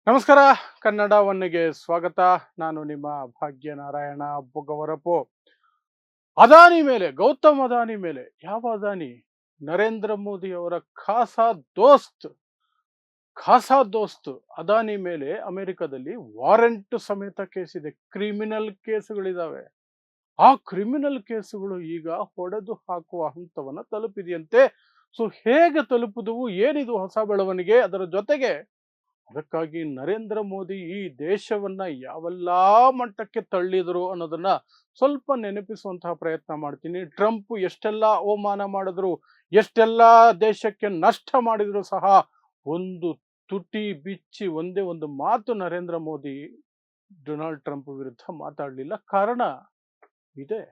ನಮಸ್ಕಾರ. ಕನ್ನಡ ಒನ್ನಿಗೆ ಸ್ವಾಗತ. ನಾನು ನಿಮ್ಮ ಭಾಗ್ಯನಾರಾಯಣ ಬೊಗವರಪು. ಅದಾನಿ ಮೇಲೆ, ಗೌತಮ್ ಅದಾನಿ ಮೇಲೆ, ಯಾವ ಅದಾನಿ? ನರೇಂದ್ರ ಮೋದಿ ಅವರ ದೋಸ್ತ್ ಖಾಸಾ ದೋಸ್ತ್ ಅದಾನಿ ಮೇಲೆ ಅಮೆರಿಕದಲ್ಲಿ ವಾರೆಂಟ್ ಸಮೇತ ಕೇಸ್ ಇದೆ. ಕ್ರಿಮಿನಲ್ ಕೇಸುಗಳಿದಾವೆ. ಆ ಕ್ರಿಮಿನಲ್ ಕೇಸುಗಳು ಈಗ ಹೊಡೆದು ಹಾಕುವ ಹಂತವನ್ನ ತಲುಪಿದೆಯಂತೆ. ಸೊ ಹೇಗೆ ತಲುಪಿದವು, ಏನಿದು ಹೊಸ ಬೆಳವಣಿಗೆ, ಅದರ ಜೊತೆಗೆ ಅದಕ್ಕಾಗಿ ನರೇಂದ್ರ ಮೋದಿ ಈ ದೇಶವನ್ನ ಯಾವೆಲ್ಲಾ ಮಟ್ಟಕ್ಕೆ ತಳ್ಳಿದರು ಅನ್ನೋದನ್ನ ಸ್ವಲ್ಪ ನೆನಪಿಸುವಂತಹ ಪ್ರಯತ್ನ ಮಾಡ್ತೀನಿ. ಟ್ರಂಪ್ ಎಷ್ಟೆಲ್ಲ ಅವಮಾನ ಮಾಡಿದ್ರು, ಎಷ್ಟೆಲ್ಲ ದೇಶಕ್ಕೆ ನಷ್ಟ ಮಾಡಿದ್ರು ಸಹ ಒಂದು ತುಟಿ ಬಿಚ್ಚಿ ಒಂದೇ ಒಂದು ಮಾತು ನರೇಂದ್ರ ಮೋದಿ ಡೊನಾಲ್ಡ್ ಟ್ರಂಪ್ ವಿರುದ್ಧ ಮಾತಾಡಲಿಲ್ಲ. ಕಾರಣ ಇದೆ,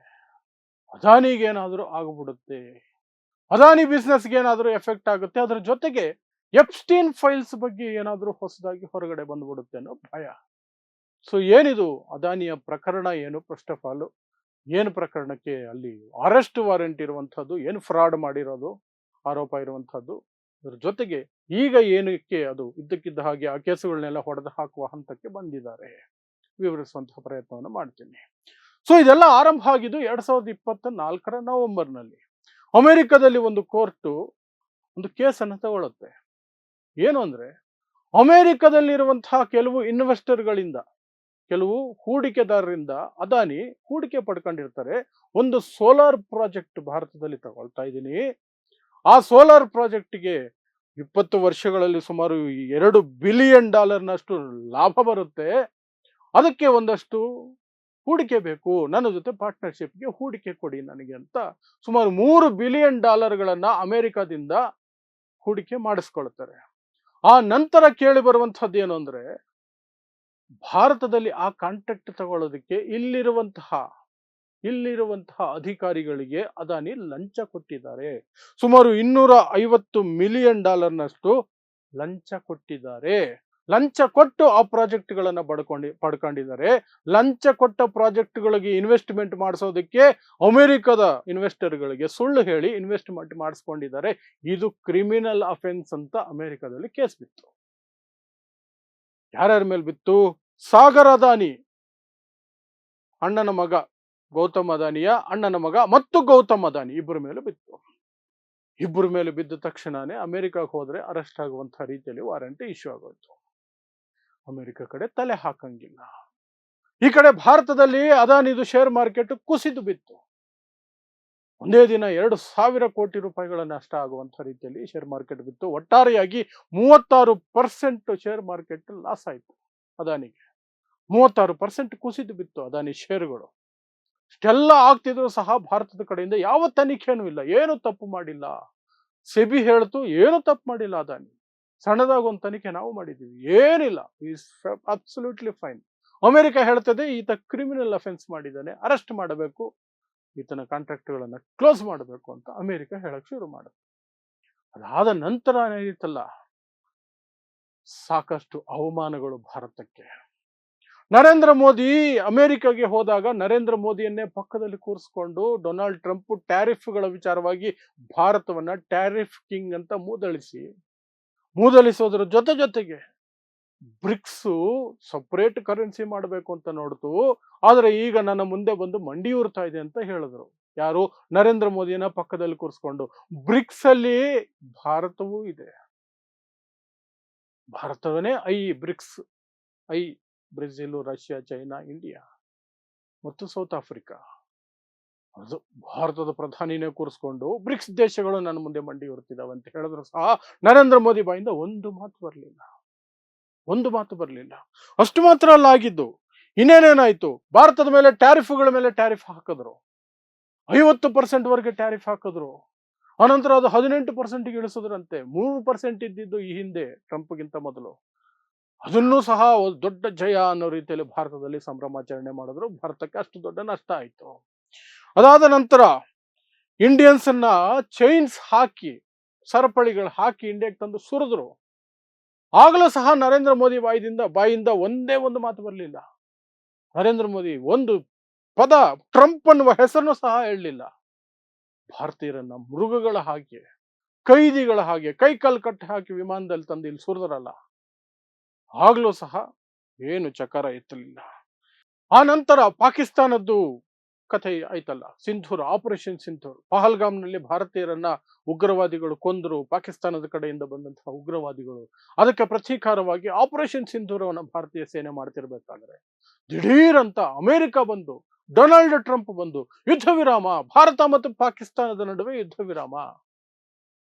ಅದಾನಿಗೇನಾದ್ರೂ ಆಗ್ಬಿಡುತ್ತೆ, ಅದಾನಿ ಬಿಸ್ನೆಸ್ಗೆ ಏನಾದರೂ ಎಫೆಕ್ಟ್ ಆಗುತ್ತೆ, ಅದರ ಜೊತೆಗೆ ಎಪ್ಸ್ಟೀನ್ ಫೈಲ್ಸ್ ಬಗ್ಗೆ ಏನಾದರೂ ಹೊಸದಾಗಿ ಹೊರಗಡೆ ಬಂದ್ಬಿಡುತ್ತೆ ಅನ್ನೋ ಭಯ. ಸೊ ಏನಿದು ಅದಾನಿಯ ಪ್ರಕರಣ, ಏನು ಫಸ್ಟ್ ಆಫ್ ಆಲ್, ಏನು ಪ್ರಕರಣಕ್ಕೆ ಅಲ್ಲಿ ಅರೆಸ್ಟ್ ವಾರೆಂಟ್ ಇರುವಂತಹದ್ದು, ಏನು ಫ್ರಾಡ್ ಮಾಡಿರೋದು ಆರೋಪ ಇರುವಂತಹದ್ದು, ಅದ್ರ ಜೊತೆಗೆ ಈಗ ಏನಕ್ಕೆ ಅದು ಇದ್ದಕ್ಕಿದ್ದ ಹಾಗೆ ಆ ಕೇಸುಗಳನ್ನೆಲ್ಲ ಹೊಡೆದು ಹಾಕುವ ಹಂತಕ್ಕೆ ಬಂದಿದ್ದಾರೆ, ವಿವರಿಸುವಂತಹ ಪ್ರಯತ್ನವನ್ನು ಮಾಡ್ತೀನಿ. ಸೊ ಇದೆಲ್ಲ ಆರಂಭ ಆಗಿದ್ದು 2024ರ ನವೆಂಬರ್ನಲ್ಲಿ. ಅಮೆರಿಕದಲ್ಲಿ ಒಂದು ಕೋರ್ಟು ಒಂದು ಕೇಸನ್ನು ತಗೊಳುತ್ತೆ. ಏನು ಅಂದ್ರೆ, ಅಮೆರಿಕದಲ್ಲಿರುವಂತಹ ಕೆಲವು ಇನ್ವೆಸ್ಟರ್ಗಳಿಂದ, ಕೆಲವು ಹೂಡಿಕೆದಾರರಿಂದ ಅದಾನಿ ಹೂಡಿಕೆ ಪಡ್ಕೊಂಡಿರ್ತಾರೆ. ಒಂದು ಸೋಲಾರ್ ಪ್ರಾಜೆಕ್ಟ್ ಭಾರತದಲ್ಲಿ ತಗೊಳ್ತಾ ಇದ್ದೀನಿ, ಆ ಸೋಲಾರ್ ಪ್ರಾಜೆಕ್ಟ್ಗೆ 20 ವರ್ಷಗಳಲ್ಲಿ ಸುಮಾರು $2 ಬಿಲಿಯನ್ ಲಾಭ ಬರುತ್ತೆ, ಅದಕ್ಕೆ ಒಂದಷ್ಟು ಹೂಡಿಕೆ ಬೇಕು, ನನ್ನ ಜೊತೆ ಪಾರ್ಟ್ನರ್ಶಿಪ್ಗೆ ಹೂಡಿಕೆ ಕೊಡಿ ನನಗೆ ಅಂತ ಸುಮಾರು $3 ಬಿಲಿಯನ್ ಅಮೆರಿಕದಿಂದ ಹೂಡಿಕೆ ಮಾಡಿಸ್ಕೊಳ್ತಾರೆ. ಆ ನಂತರ ಕೇಳಿ ಬರುವಂತಹದ್ದು ಏನು ಅಂದ್ರೆ, ಭಾರತದಲ್ಲಿ ಆ ಕಾಂಟ್ರಾಕ್ಟ್ ತಗೊಳ್ಳೋದಕ್ಕೆ ಇಲ್ಲಿರುವಂತಹ ಅಧಿಕಾರಿಗಳಿಗೆ ಅದಾನಿ ಲಂಚ ಕೊಟ್ಟಿದ್ದಾರೆ. ಸುಮಾರು $250 ಮಿಲಿಯನ್ ಲಂಚ ಕೊಟ್ಟಿದ್ದಾರೆ. ಲಂಚ ಕೊಟ್ಟು ಆ ಪ್ರಾಜೆಕ್ಟ್ಗಳನ್ನ ಪಡ್ಕೊಂಡಿದ್ದಾರೆ. ಲಂಚ ಕೊಟ್ಟ ಪ್ರಾಜೆಕ್ಟ್ಗಳಿಗೆ ಇನ್ವೆಸ್ಟ್ಮೆಂಟ್ ಮಾಡಿಸೋದಕ್ಕೆ ಅಮೆರಿಕದ ಇನ್ವೆಸ್ಟರ್ಗಳಿಗೆ ಸುಳ್ಳು ಹೇಳಿ ಇನ್ವೆಸ್ಟ್ಮೆಂಟ್ ಮಾಡಿಸ್ಕೊಂಡಿದ್ದಾರೆ. ಇದು ಕ್ರಿಮಿನಲ್ ಅಫೆನ್ಸ್ ಅಂತ ಅಮೆರಿಕದಲ್ಲಿ ಕೇಸ್ ಬಿತ್ತು. ಯಾರ್ಯಾರ ಮೇಲೆ ಬಿತ್ತು? ಸಾಗರ್ ಅದಾನಿ ಅಣ್ಣನ ಮಗ, ಗೌತಮ್ ಅದಾನಿಯ ಅಣ್ಣನ ಮಗ ಮತ್ತು ಗೌತಮ್ ಅದಾನಿ ಇಬ್ಬರ ಮೇಲೆ ಬಿತ್ತು. ಇಬ್ಬರ ಮೇಲೆ ಬಿದ್ದ ತಕ್ಷಣನೇ ಅಮೆರಿಕಕ್ಕೆ ಹೋದ್ರೆ ಅರೆಸ್ಟ್ ಆಗುವಂತಹ ರೀತಿಯಲ್ಲಿ ವಾರಂಟ್ ಇಶ್ಯೂ ಆಗೋಯ್ತು. ಅಮೆರಿಕ ಕಡೆ ತಲೆ ಹಾಕಂಗಿಲ್ಲ. ಈ ಕಡೆ ಭಾರತದಲ್ಲಿ ಅದಾನಿದು ಶೇರ್ ಮಾರ್ಕೆಟ್ ಕುಸಿದು ಬಿತ್ತು. ಒಂದೇ ದಿನ 2,000 ಕೋಟಿ ರೂಪಾಯಿಗಳ ನಷ್ಟ ಆಗುವಂತಹ ರೀತಿಯಲ್ಲಿ ಶೇರ್ ಮಾರ್ಕೆಟ್ ಬಿತ್ತು. ಒಟ್ಟಾರೆಯಾಗಿ 36% ಶೇರ್ ಮಾರ್ಕೆಟ್ ಲಾಸ್ ಆಯಿತು ಅದಾನಿಗೆ. 36% ಕುಸಿದು ಬಿತ್ತು ಅದಾನಿ ಶೇರುಗಳು. ಇಷ್ಟೆಲ್ಲ ಆಗ್ತಿದ್ರು ಸಹ ಭಾರತದ ಕಡೆಯಿಂದ ಯಾವ ತನಿಖೆನೂ ಇಲ್ಲ, ಏನು ತಪ್ಪು ಮಾಡಿಲ್ಲ. ಸೆಬಿ ಹೇಳ್ತು ಏನು ತಪ್ಪು ಮಾಡಿಲ್ಲ ಅದಾನಿ, ಸಣ್ಣದಾಗ ಒಂದು ತನಿಖೆ ನಾವು ಮಾಡಿದ್ದೀವಿ, ಏನಿಲ್ಲ, ಈಸ್ ಅಬ್ಸಲ್ಯೂಟ್ಲಿ ಫೈನ್. ಅಮೆರಿಕ ಹೇಳ್ತದೆ ಈತ ಕ್ರಿಮಿನಲ್ ಅಫೆನ್ಸ್ ಮಾಡಿದ್ದಾನೆ, ಅರೆಸ್ಟ್ ಮಾಡಬೇಕು, ಈತನ ಕಾಂಟ್ರಾಕ್ಟ್ಗಳನ್ನ ಕ್ಲೋಸ್ ಮಾಡಬೇಕು ಅಂತ ಅಮೆರಿಕ ಹೇಳಕ್ ಶುರು ಮಾಡುತ್ತೆ. ಅದಾದ ನಂತರ ಏನಿತ್ತಲ್ಲ, ಸಾಕಷ್ಟು ಅವಮಾನಗಳು ಭಾರತಕ್ಕೆ. ನರೇಂದ್ರ ಮೋದಿ ಅಮೆರಿಕಗೆ ಹೋದಾಗ ನರೇಂದ್ರ ಮೋದಿಯನ್ನೇ ಪಕ್ಕದಲ್ಲಿ ಕೂರಿಸ್ಕೊಂಡು ಡೊನಾಲ್ಡ್ ಟ್ರಂಪ್ ಟ್ಯಾರಿಫ್ಗಳ ವಿಚಾರವಾಗಿ ಭಾರತವನ್ನ ಟ್ಯಾರಿಫ್ ಕಿಂಗ್ ಅಂತ ಮೂದಲಿಸೋದ್ರ ಜೊತೆಗೆ ಬ್ರಿಕ್ಸ್ ಸಪರೇಟ್ ಕರೆನ್ಸಿ ಮಾಡಬೇಕು ಅಂತ ನೋಡ್ತು. ಆದ್ರೆ ಈಗ ನನ್ನ ಮುಂದೆ ಬಂದು ಮಂಡಿಯೂರ್ತಾ ಇದೆ ಅಂತ ಹೇಳಿದ್ರು. ಯಾರು? ನರೇಂದ್ರ ಮೋದಿಯನ್ನ ಪಕ್ಕದಲ್ಲಿ ಕೂರಿಸ್ಕೊಂಡು. ಬ್ರಿಕ್ಸ್ ಅಲ್ಲಿ ಭಾರತವೂ ಇದೆ. ಭಾರತವೇ BRICS Brazil, Russia, China, India ಮತ್ತು ಸೌತ್ ಆಫ್ರಿಕಾ. ಅದು ಭಾರತದ ಪ್ರಧಾನಿನೇ ಕೂರಿಸ್ಕೊಂಡು ಬ್ರಿಕ್ಸ್ ದೇಶಗಳು ನನ್ನ ಮುಂದೆ ಮಂಡಿ ಹೊರ್ತಿದ್ದಾವೆ ಅಂತ ಹೇಳಿದ್ರು ಸಹ ನರೇಂದ್ರ ಮೋದಿ ಬಾಯಿಂದ ಒಂದು ಮಾತು ಬರಲಿಲ್ಲ. ಅಷ್ಟು ಮಾತ್ರ ಅಲ್ಲ ಆಗಿದ್ದು, ಇನ್ನೇನೇನಾಯ್ತು, ಭಾರತದ ಮೇಲೆ ಟ್ಯಾರಿಫ್ಗಳ ಮೇಲೆ ಟ್ಯಾರಿಫ್ ಹಾಕಿದ್ರು. 50% ವರೆಗೆ ಟ್ಯಾರಿಫ್ ಹಾಕಿದ್ರು. ಅನಂತರ ಅದು 18% ಇಳಿಸಿದ್ರಂತೆ. 3% ಇದ್ದಿದ್ದು ಈ ಹಿಂದೆ ಟ್ರಂಪ್ಗಿಂತ ಮೊದಲು. ಅದನ್ನೂ ಸಹ ದೊಡ್ಡ ಜಯ ಅನ್ನೋ ರೀತಿಯಲ್ಲಿ ಭಾರತದಲ್ಲಿ ಸಂಭ್ರಮಾಚರಣೆ ಮಾಡಿದ್ರು. ಭಾರತಕ್ಕೆ ಅಷ್ಟು ದೊಡ್ಡ ನಷ್ಟ ಆಯ್ತು. ಅದಾದ ನಂತರ ಇಂಡಿಯನ್ಸ್ ಅನ್ನ ಚೈನ್ಸ್ ಹಾಕಿ, ಸರಪಳಿಗಳು ಹಾಕಿ ಇಂಡಿಯಾಕ್ಕೆ ತಂದು ಸುರಿದ್ರು. ಆಗಲೂ ಸಹ ನರೇಂದ್ರ ಮೋದಿ ಬಾಯಿಂದ ಒಂದೇ ಒಂದು ಮಾತು ಬರಲಿಲ್ಲ. ನರೇಂದ್ರ ಮೋದಿ ಒಂದು ಪದ, ಟ್ರಂಪ್ ಅನ್ನುವ ಹೆಸರನ್ನು ಸಹ ಹೇಳಲಿಲ್ಲ. ಭಾರತೀಯರನ್ನ ಮೃಗಗಳ ಹಾಗೆ, ಕೈದಿಗಳ ಹಾಗೆ ಕೈ ಕಾಲು ಕಟ್ಟಿ ಹಾಕಿ ವಿಮಾನದಲ್ಲಿ ತಂದು ಇಲ್ಲಿ ಸುರಿದ್ರಲ್ಲ, ಆಗ್ಲೂ ಸಹ ಏನು ಚಕಾರ ಎತ್ತಲಿಲ್ಲ. ಆ ನಂತರ ಪಾಕಿಸ್ತಾನದ್ದು ಕಥೆ ಆಯ್ತಲ್ಲ, ಸಿಂಧೂರ್, ಆಪರೇಷನ್ ಸಿಂಧೂರ್. ಪಹಲ್ಗಾಮ್ನಲ್ಲಿ ಭಾರತೀಯರನ್ನ ಉಗ್ರವಾದಿಗಳು ಕೊಂದರು, ಪಾಕಿಸ್ತಾನದ ಕಡೆಯಿಂದ ಬಂದಂತಹ ಉಗ್ರವಾದಿಗಳು. ಅದಕ್ಕೆ ಪ್ರತೀಕಾರವಾಗಿ ಆಪರೇಷನ್ ಸಿಂಧೂರವನ್ನ ಭಾರತೀಯ ಸೇನೆ ಮಾಡ್ತಿರ್ಬೇಕಾದ್ರೆ ದಿಢೀರ್ ಅಂತ ಅಮೆರಿಕ ಬಂದು, ಡೊನಾಲ್ಡ್ ಟ್ರಂಪ್ ಬಂದು ಯುದ್ಧ ವಿರಾಮ, ಭಾರತ ಮತ್ತು ಪಾಕಿಸ್ತಾನದ ನಡುವೆ ಯುದ್ಧ ವಿರಾಮ.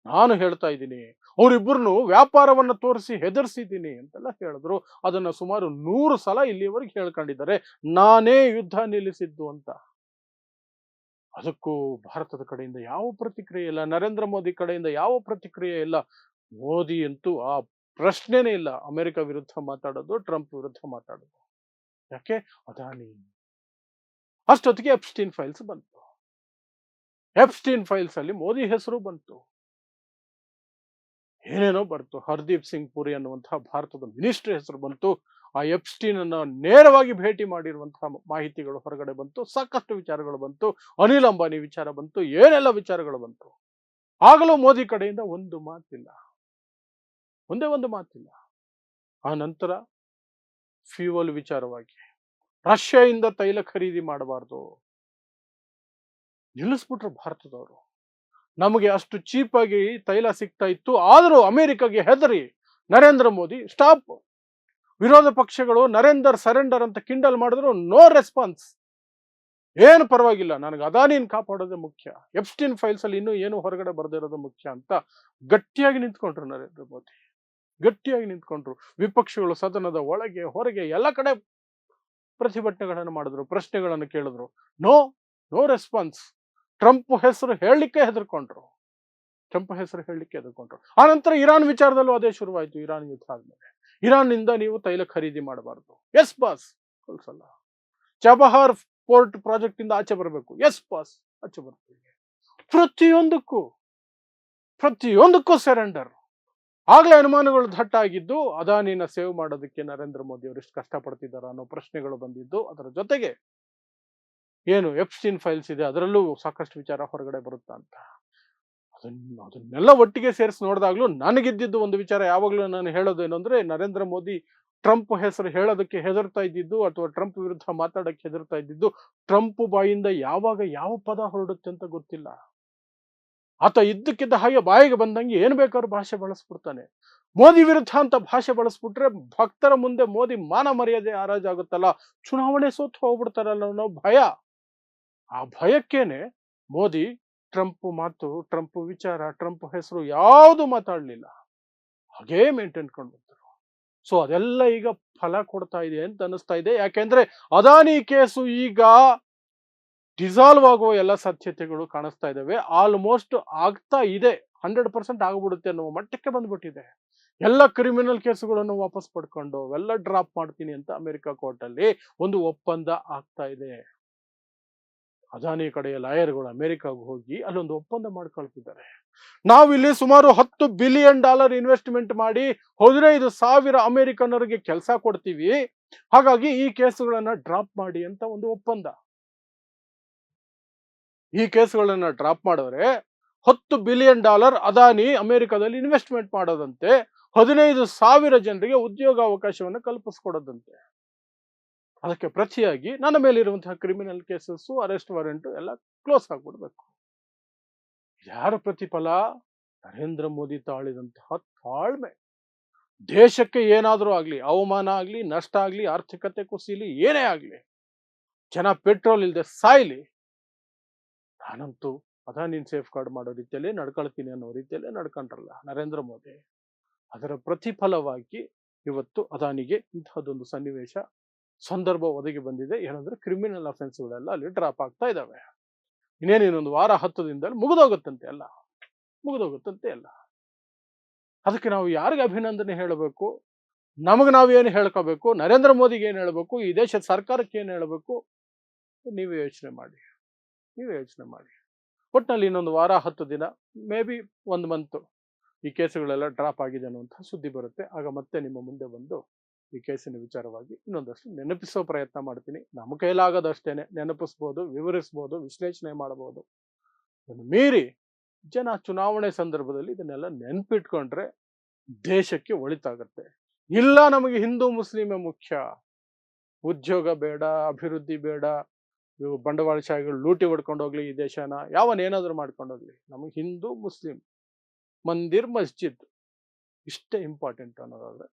ನಾನು ಹೇಳ್ತಾ ಇದ್ದೀನಿ, ಅವರಿಬ್ಬರನ್ನು ವ್ಯಾಪಾರವನ್ನ ತೋರಿಸಿ ಹೆದರ್ಸಿದ್ದೀನಿ ಅಂತೆಲ್ಲ ಹೇಳಿದ್ರು. ಅದನ್ನ ಸುಮಾರು 100 ಸಲ ಇಲ್ಲಿಯವರೆಗೆ ಹೇಳ್ಕೊಂಡಿದ್ದಾರೆ, ನಾನೇ ಯುದ್ಧ ನಿಲ್ಲಿಸಿದ್ದು ಅಂತ. ಅದಕ್ಕೂ ಭಾರತದ ಕಡೆಯಿಂದ ಯಾವ ಪ್ರತಿಕ್ರಿಯೆ ಇಲ್ಲ, ನರೇಂದ್ರ ಮೋದಿ ಕಡೆಯಿಂದ ಯಾವ ಪ್ರತಿಕ್ರಿಯೆ ಇಲ್ಲ. ಮೋದಿ ಅಂತೂ ಆ ಪ್ರಶ್ನೆನೇ ಇಲ್ಲ ಅಮೆರಿಕ ವಿರುದ್ಧ ಮಾತಾಡೋದು, ಟ್ರಂಪ್ ವಿರುದ್ಧ ಮಾತಾಡೋದು. ಯಾಕೆ? ಅದಾನಿ. ಅಷ್ಟೊತ್ತಿಗೆ ಎಪ್ಸ್ಟೀನ್ ಫೈಲ್ಸ್ ಬಂತು. ಎಪ್ಸ್ಟೀನ್ ಫೈಲ್ಸ್ ಅಲ್ಲಿ ಮೋದಿ ಹೆಸರು ಬಂತು, ಏನೇನೋ ಬರ್ತು. ಹರ್ದೀಪ್ ಸಿಂಗ್ ಪುರಿ ಅನ್ನುವಂತಹ ಭಾರತದ ಮಿನಿಸ್ಟರ್ ಹೆಸರು ಬಂತು. ಆ ಎಪ್ಸ್ಟೀನ್ ಅನ್ನ ನೇರವಾಗಿ ಭೇಟಿ ಮಾಡಿರುವಂತಹ ಮಾಹಿತಿಗಳು ಹೊರಗಡೆ ಬಂತು. ಸಾಕಷ್ಟು ವಿಚಾರಗಳು ಬಂತು. ಅನಿಲ್ ಅಂಬಾನಿ ವಿಚಾರ ಬಂತು, ಏನೆಲ್ಲ ವಿಚಾರಗಳು ಬಂತು. ಆಗಲೂ ಮೋದಿ ಕಡೆಯಿಂದ ಒಂದು ಮಾತಿಲ್ಲ, ಒಂದೇ ಒಂದು ಮಾತಿಲ್ಲ. ಆ ನಂತರ ಫ್ಯೂಯಲ್ ವಿಚಾರವಾಗಿ ರಷ್ಯಾದಿಂದ ತೈಲ ಖರೀದಿ ಮಾಡಬಾರ್ದು ನಿಲ್ಲಿಸ್ಬಿಟ್ರು ಭಾರತದವರು. ನಮಗೆ ಅಷ್ಟು ಚೀಪ್ ಆಗಿ ತೈಲ ಸಿಗ್ತಾ ಇತ್ತು, ಆದರೂ ಅಮೆರಿಕಾಗೆ ಹೆದರಿ ನರೇಂದ್ರ ಮೋದಿ ಸ್ಟಾಪ್. ವಿರೋಧ ಪಕ್ಷಗಳು ನರೇಂದರ್ ಸರೆಂಡರ್ ಅಂತ ಕಿಂಡಲ್ ಮಾಡಿದ್ರು, ನೋ ರೆಸ್ಪಾನ್ಸ್. ಏನು ಪರವಾಗಿಲ್ಲ, ನನಗೆ ಅದಾನಿನ್ ಕಾಪಾಡೋದೇ ಮುಖ್ಯ, ಎಪ್ಸ್ಟೀನ್ ಫೈಲ್ಸ್ ಅಲ್ಲಿ ಇನ್ನೂ ಏನು ಹೊರಗಡೆ ಬರ್ದಿರೋದು ಮುಖ್ಯ ಅಂತ ಗಟ್ಟಿಯಾಗಿ ನಿಂತ್ಕೊಂಡ್ರು ನರೇಂದ್ರ ಮೋದಿ. ಗಟ್ಟಿಯಾಗಿ ನಿಂತ್ಕೊಂಡ್ರು. ವಿಪಕ್ಷಗಳು ಸದನದ ಒಳಗೆ ಹೊರಗೆ ಎಲ್ಲ ಕಡೆ ಪ್ರತಿಭಟನೆಗಳನ್ನು ಮಾಡಿದ್ರು, ಪ್ರಶ್ನೆಗಳನ್ನು ಕೇಳಿದ್ರು. No no response. ಟ್ರಂಪ್ ಹೆಸರು ಹೇಳಲಿಕ್ಕೆ ಹೆದರ್ಕೊಂಡ್ರು. ಆ ನಂತರ ಇರಾನ್ ವಿಚಾರದಲ್ಲೂ ಅದೇ ಶುರುವಾಯಿತು. ಇರಾನ್ ಯುದ್ಧ ಆದ್ಮೇಲೆ ಇರಾನ್ ನಿಂದ ನೀವು ತೈಲ ಖರೀದಿ ಮಾಡಬಾರ್ದು. ಎಸ್ ಬಾಸ್, ಕಳ್ಸಲ್ಲ. ಚಬಹಾರ್ ಪೋರ್ಟ್ ಪ್ರಾಜೆಕ್ಟ್ ಇಂದ ಆಚೆ ಬರಬೇಕು. ಎಸ್ ಬಾಸ್, ಆಚೆ ಬರ್ತೀವಿ. ಪ್ರತಿಯೊಂದಕ್ಕೂ ಸರೆಂಡರ್. ಆಗ್ಲೇ ಅನುಮಾನಗಳು ದಟ್ಟ ಆಗಿದ್ದು, ಅದಾನಿನ ಸೇವ್ ಮಾಡೋದಕ್ಕೆ ನರೇಂದ್ರ ಮೋದಿ ಅವರು ಎಷ್ಟು ಕಷ್ಟಪಡ್ತಿದ್ದಾರೆ ಅನ್ನೋ ಪ್ರಶ್ನೆಗಳು ಬಂದಿದ್ದು. ಅದರ ಜೊತೆಗೆ ಏನು ಎಪ್ಸ್ಟೀನ್ ಫೈಲ್ಸ್ ಇದೆ, ಅದರಲ್ಲೂ ಸಾಕಷ್ಟು ವಿಚಾರ ಹೊರಗಡೆ ಬರುತ್ತಾ ಅಂತ. ಅದನ್ನೆಲ್ಲ ಒಟ್ಟಿಗೆ ಸೇರಿಸಿ ನೋಡಿದಾಗ್ಲೂ ನನಗಿದ್ದಿದ್ದು ಒಂದು ವಿಚಾರ, ಯಾವಾಗ್ಲೂ ನಾನು ಹೇಳೋದು ಏನು ಅಂದ್ರೆ, ನರೇಂದ್ರ ಮೋದಿ ಟ್ರಂಪ್ ಹೆಸರು ಹೇಳೋದಕ್ಕೆ ಹೆದರ್ತಾ ಇದ್ದಿದ್ದು, ಅಥವಾ ಟ್ರಂಪ್ ವಿರುದ್ಧ ಮಾತಾಡಕ್ಕೆ ಹೆದರ್ತಾ ಇದ್ದಿದ್ದು, ಟ್ರಂಪ್ ಬಾಯಿಂದ ಯಾವಾಗ ಯಾವ ಪದ ಹೊರಡುತ್ತೆ ಅಂತ ಗೊತ್ತಿಲ್ಲ. ಆತ ಇದ್ದಕ್ಕಿದ್ದ ಹಾಗೆ ಬಾಯಿಗೆ ಬಂದಂಗೆ ಏನ್ ಬೇಕಾದ್ರೂ ಭಾಷೆ ಬಳಸ್ಬಿಡ್ತಾನೆ. ಮೋದಿ ವಿರುದ್ಧ ಅಂತ ಭಾಷೆ ಬಳಸ್ಬಿಟ್ರೆ ಭಕ್ತರ ಮುಂದೆ ಮೋದಿ ಮಾನ ಮರ್ಯಾದೆ ಹರಾಜಾಗುತ್ತಲ್ಲ, ಚುನಾವಣೆ ಸೋತು ಹೋಗ್ಬಿಡ್ತಾರಲ್ಲ ಅನ್ನೋ ಭಯ. ಆ ಭಯಕ್ಕೇನೆ ಮೋದಿ ಟ್ರಂಪ್ ಮಾತು, ಟ್ರಂಪ್ ವಿಚಾರ, ಟ್ರಂಪ್ ಹೆಸರು ಯಾವುದು ಮಾತಾಡ್ಲಿಲ್ಲ, ಹಾಗೇ ಮೇಂಟೈನ್ ಕೊಂಡು. ಸೊ ಅದೆಲ್ಲ ಈಗ ಫಲ ಕೊಡ್ತಾ ಇದೆ ಅಂತ ಅನಿಸ್ತಾ ಇದೆ. ಯಾಕೆಂದ್ರೆ ಅದಾನಿ ಕೇಸು ಈಗ ಡಿಸಾಲ್ವ್ ಆಗುವ ಎಲ್ಲ ಸಾಧ್ಯತೆಗಳು ಕಾಣಿಸ್ತಾ ಇದಾವೆ. ಆಲ್ಮೋಸ್ಟ್ ಆಗ್ತಾ ಇದೆ, 100% ಆಗ್ಬಿಡುತ್ತೆ ಅನ್ನೋ ಮಟ್ಟಕ್ಕೆ ಬಂದ್ಬಿಟ್ಟಿದೆ. ಎಲ್ಲ ಕ್ರಿಮಿನಲ್ ಕೇಸುಗಳನ್ನು ವಾಪಸ್ ಪಡ್ಕೊಂಡು ಅವೆಲ್ಲ ಡ್ರಾಪ್ ಮಾಡ್ತೀನಿ ಅಂತ ಅಮೆರಿಕ ಕೋರ್ಟ್ ಅಲ್ಲಿ ಒಂದು ಒಪ್ಪಂದ ಆಗ್ತಾ ಇದೆ. ಅದಾನಿ ಕಡೆಯ ಲಾಯರ್ಗಳು ಅಮೆರಿಕಾಗ ಹೋಗಿ ಅಲ್ಲೊಂದು ಒಪ್ಪಂದ ಮಾಡ್ಕೊಳ್ತಿದ್ದಾರೆ. ನಾವಿಲ್ಲಿ ಸುಮಾರು $10 ಬಿಲಿಯನ್ ಇನ್ವೆಸ್ಟ್ಮೆಂಟ್ ಮಾಡಿ 15,000 ಅಮೆರಿಕನ್ನರಿಗೆ ಕೆಲಸ ಕೊಡ್ತೀವಿ, ಹಾಗಾಗಿ ಈ ಕೇಸುಗಳನ್ನ ಡ್ರಾಪ್ ಮಾಡಿ ಅಂತ ಒಂದು ಒಪ್ಪಂದ. ಈ ಕೇಸುಗಳನ್ನ ಡ್ರಾಪ್ ಮಾಡಿದ್ರೆ $10 ಬಿಲಿಯನ್ ಅದಾನಿ ಅಮೆರಿಕದಲ್ಲಿ ಇನ್ವೆಸ್ಟ್ಮೆಂಟ್ ಮಾಡೋದಂತೆ, 15,000 ಜನರಿಗೆ ಉದ್ಯೋಗಾವಕಾಶವನ್ನು ಕಲ್ಪಿಸ್ಕೊಡೋದಂತೆ. ಅದಕ್ಕೆ ಪ್ರತಿಯಾಗಿ ನನ್ನ ಮೇಲಿರುವಂತಹ ಕ್ರಿಮಿನಲ್ ಕೇಸಸ್, ಅರೆಸ್ಟ್ ವಾರೆಂಟ್ ಎಲ್ಲ ಕ್ಲೋಸ್ ಆಗ್ಬಿಡ್ಬೇಕು. ಯಾರ ಪ್ರತಿಫಲ? ನರೇಂದ್ರ ಮೋದಿ ತಾಳಿದಂತಹ ತಾಳ್ಮೆ. ದೇಶಕ್ಕೆ ಏನಾದರೂ ಆಗ್ಲಿ, ಅವಮಾನ ಆಗ್ಲಿ, ನಷ್ಟ ಆಗ್ಲಿ, ಆರ್ಥಿಕತೆ ಕುಸಿಲಿ, ಏನೇ ಆಗ್ಲಿ, ಜನ ಪೆಟ್ರೋಲ್ ಇಲ್ಲದೆ ಸಾಯ್ಲಿ, ನಾನಂತೂ ಅದಾನಿನ್ ಸೇಫ್ ಗಾರ್ಡ್ ಮಾಡೋ ರೀತಿಯಲ್ಲೇ ನಡ್ಕೊಳ್ತೀನಿ ಅನ್ನೋ ರೀತಿಯಲ್ಲೇ ನಡ್ಕೊಂಡ್ರಲ್ಲ ನರೇಂದ್ರ ಮೋದಿ. ಅದರ ಪ್ರತಿಫಲವಾಗಿ ಇವತ್ತು ಅದಾನಿಗೆ ಇಂತಹದೊಂದು ಸನ್ನಿವೇಶ, ಸಂದರ್ಭ ಒದಗಿ ಬಂದಿದೆ. ಏನಂದ್ರೆ ಕ್ರಿಮಿನಲ್ ಅಫೆನ್ಸ್ಗಳೆಲ್ಲ ಅಲ್ಲಿ ಡ್ರಾಪ್ ಆಗ್ತಾ ಇದಾವೆ. ಇನ್ನೊಂದು ವಾರ 10 ದಿನದಲ್ಲಿ ಮುಗಿದೋಗುತ್ತಂತೆ ಎಲ್ಲ. ಅದಕ್ಕೆ ನಾವು ಯಾರಿಗೆ ಅಭಿನಂದನೆ ಹೇಳಬೇಕು? ನಮಗೆ ನಾವು ಏನು ಹೇಳ್ಕೋಬೇಕು? ನರೇಂದ್ರ ಮೋದಿಗೆ ಏನು ಹೇಳಬೇಕು? ಈ ದೇಶದ ಸರ್ಕಾರಕ್ಕೆ ಏನು ಹೇಳಬೇಕು? ನೀವೇ ಯೋಚನೆ ಮಾಡಿ. ಒಟ್ಟಿನಲ್ಲಿ ಇನ್ನೊಂದು ವಾರ 10 ದಿನ, ಮೇ ಬಿ 1 ಮಂತ್ ಈ ಕೇಸುಗಳೆಲ್ಲ ಡ್ರಾಪ್ ಆಗಿದೆ ಅನ್ನುವಂಥ ಸುದ್ದಿ ಬರುತ್ತೆ. ಆಗ ಮತ್ತೆ ನಿಮ್ಮ ಮುಂದೆ ಬಂದು ಈ ಕೇಸಿನ ವಿಚಾರವಾಗಿ ಇನ್ನೊಂದಷ್ಟು ನೆನಪಿಸೋ ಪ್ರಯತ್ನ ಮಾಡ್ತೀನಿ. ನಮ್ಮ ಕೈಲಾಗದಷ್ಟೇನೆ ನೆನಪಿಸ್ಬೋದು, ವಿವರಿಸ್ಬೋದು, ವಿಶ್ಲೇಷಣೆ ಮಾಡಬಹುದು. ಅದನ್ನು ಮೀರಿ ಜನ ಚುನಾವಣೆ ಸಂದರ್ಭದಲ್ಲಿ ಇದನ್ನೆಲ್ಲ ನೆನಪಿಟ್ಕೊಂಡ್ರೆ ದೇಶಕ್ಕೆ ಒಳಿತಾಗತ್ತೆ. ಇಲ್ಲ ನಮಗೆ ಹಿಂದೂ ಮುಸ್ಲಿಮೇ ಮುಖ್ಯ, ಉದ್ಯೋಗ ಬೇಡ, ಅಭಿವೃದ್ಧಿ ಬೇಡ, ಇವು ಬಂಡವಾಳಶಾಹಿಗಳು ಲೂಟಿ ಹೊಡ್ಕೊಂಡು ಹೋಗ್ಲಿ ಈ ದೇಶನ, ಯಾವನೇನಾದ್ರೂ ಮಾಡ್ಕೊಂಡು ಹೋಗ್ಲಿ, ನಮಗೆ ಹಿಂದೂ ಮುಸ್ಲಿಂ ಮಂದಿರ್ ಮಸ್ಜಿದ್ ಇಷ್ಟೇ ಇಂಪಾರ್ಟೆಂಟ್ ಅನ್ನೋದಾದ್ರೆ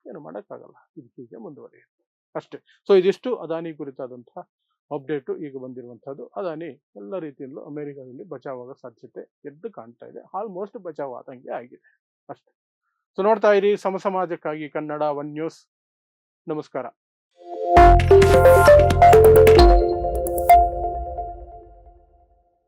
ಏನು ಮಾಡೋಕ್ಕಾಗಲ್ಲ. ಇದು ಹೀಗೆ ಮುಂದುವರಿಯುತ್ತೆ ಅಷ್ಟೇ. ಸೊ ಇದಿಷ್ಟು ಅದಾನಿ ಕುರಿತಾದಂತಹ ಅಪ್ಡೇಟು ಈಗ ಬಂದಿರುವಂತಹದ್ದು. ಅದಾನಿ ಎಲ್ಲ ರೀತಿಯಲ್ಲೂ ಅಮೆರಿಕದಲ್ಲಿ ಬಚಾವಾಗೋ ಸಾಧ್ಯತೆ ಎದ್ದು ಕಾಣ್ತಾ ಇದೆ. ಆಲ್ಮೋಸ್ಟ್ ಬಚಾವ್ ಆದಂಗೆ ಆಗಿದೆ ಅಷ್ಟೇ. ಸೊ ನೋಡ್ತಾ ಇರಿ ಸಮಾಜಕ್ಕಾಗಿ ಕನ್ನಡ 1 ನ್ಯೂಸ್. ನಮಸ್ಕಾರ.